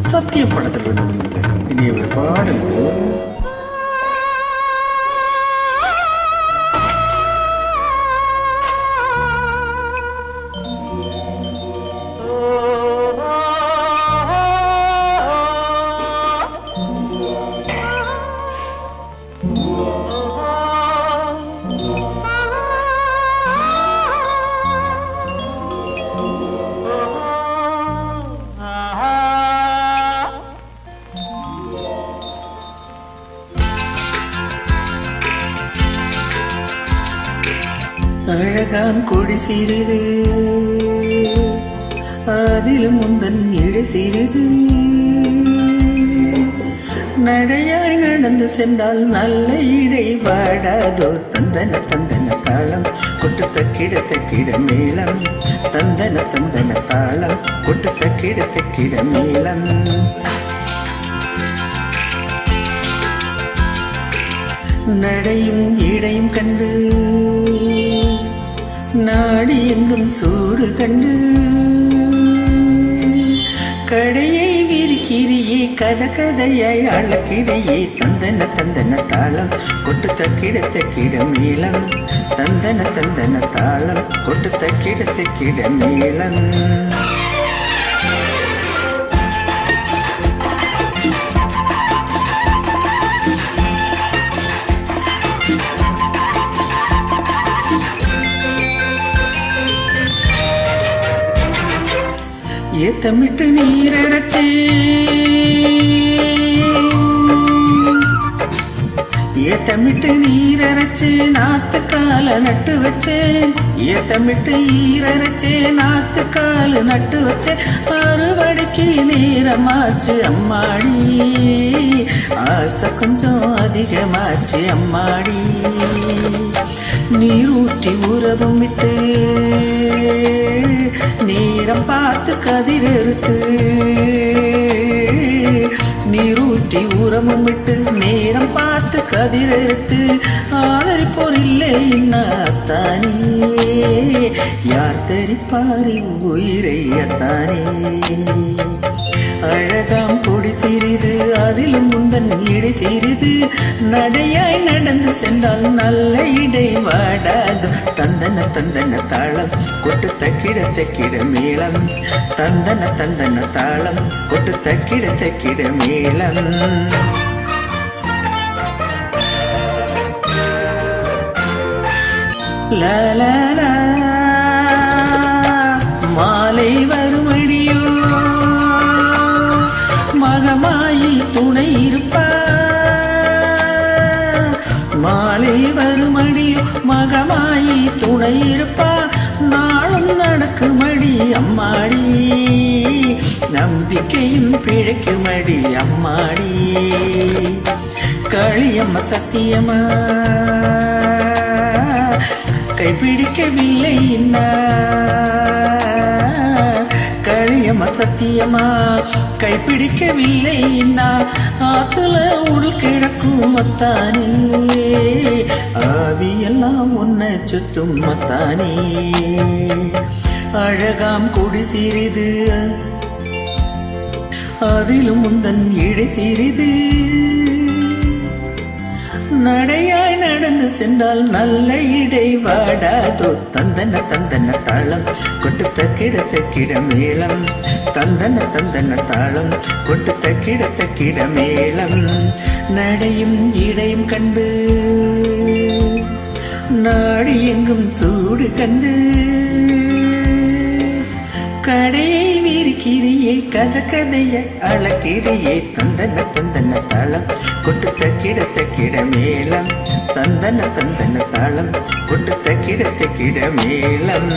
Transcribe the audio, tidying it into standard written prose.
சத்தியம் படத்தில் இருந்தது இனி ஒரு பாடல் அழகாம் கொடி சிறிது அதிலும் முந்தன் இழை சிறிது நடையாய் நடந்து சென்றால் நல்ல இடை வாடாதோ தந்தன தந்தன தாளம் கொட்டு தக்கிட தக்கிட மேளம் தந்தன தந்தன தாளம் கொட்டு தக்கிட தக்கிட மேளம் நடையும் இடையும் கண்டு நாடி எங்கும் சூடு கண்டு கடையை விரிக்கிறியே கதை கதையாய் அழக்கிறியே தந்தன தந்தன தாளம் கொட்டு தக்கிட தக்கிட மேளம் தந்தன தந்தன தாளம் கொட்டு தக்கிட தக்கிட மேளம் ஏத்தமிட்டு நீரரைச்சே ஏத்தமிட்டு நீரரைச்சே நாத்து கால நட்டு வச்சே ஏத்தமிட்டு ஈரரைச்சே நாத்து கால நட்டு வச்சே அறுவடைக்கு நேரமாச்சு அம்மாடி ஆசை கொஞ்சம் அதிகமாச்சு அம்மாடி நீரூற்றி உறவும் விட்டு நேரம் பார்த்து கதிரெடுத்து நீரூற்றி உரமும் விட்டு நேரம் பார்த்து கதிரெடுத்து ஆதரிப்போர் இல்லை அத்தானே யார் தெரிப்பாரி உயிரை அத்தானே அழகாம் கொடி சிறிது அதிலும் முந்தன் இடை சிறிது நடையாய் நடந்து சென்றால் நல்ல இடை வாடாது தந்தன தந்தன தாளம் கொட்டு தக்கிட தக்கிட மேளம் தந்தன தந்தன தாளம் கொட்டு தக்கிட தக்கிட மேளம் லா மாலை வருமடியோ மகமாயி துணை இருப்பா மாலை வருமடியோ மகமாயி துணை இருப்பா நாளும் நடக்குமடி அம்மாடி நம்பிக்கையும் பிழைக்குமடி அம்மாடி களியம்மா சத்தியமா கைப்பிடிக்கவில்லை களியம்மா சத்தியமா கைப்பிடிக்கவில்லை ஆத்துல உள் கிடக்கும் மத்தானே ஆவியெல்லாம் உன்னை சுத்தும் மத்தானே அழகாம் கொடி சிறிது அதிலும் முந்தன் இடை சிறிது நடையாய் நடந்து சென்றால் நல்ல இடை வாடாதோ தந்தன தந்தன தாளம் கொட்டு தக்கிட தக்கிட மேளம் தந்தன தந்தன தாளம் கொட்டு தக்கிட தக்கிட மேளம் நடையும் இடையும் கண்டு நாடி எங்கும் சூடு கண்டு கடையை விரிக்கிறியே கதை கதைய அழக்கிறியே தந்தன தந்தன தாளம் கொட்டு தக்கிட தக்கிட மேளம் தந்தன தந்தன தாளம் கொட்டு தக்கிட தக்கிட மேளம்